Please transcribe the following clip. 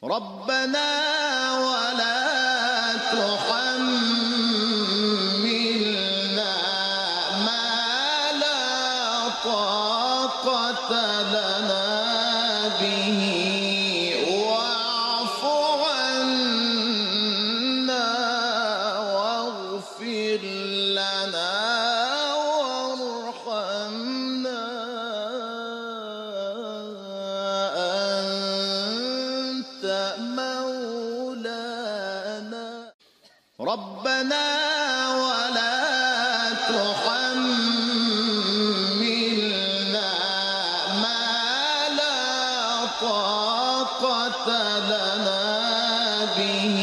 ربنا ولا تحملنا ما لا طاقة لنا به واعف عنا واغفر لنا وارحمنا أنت مولانا ربنا ولا تحملنا ما لا طاقة لنا به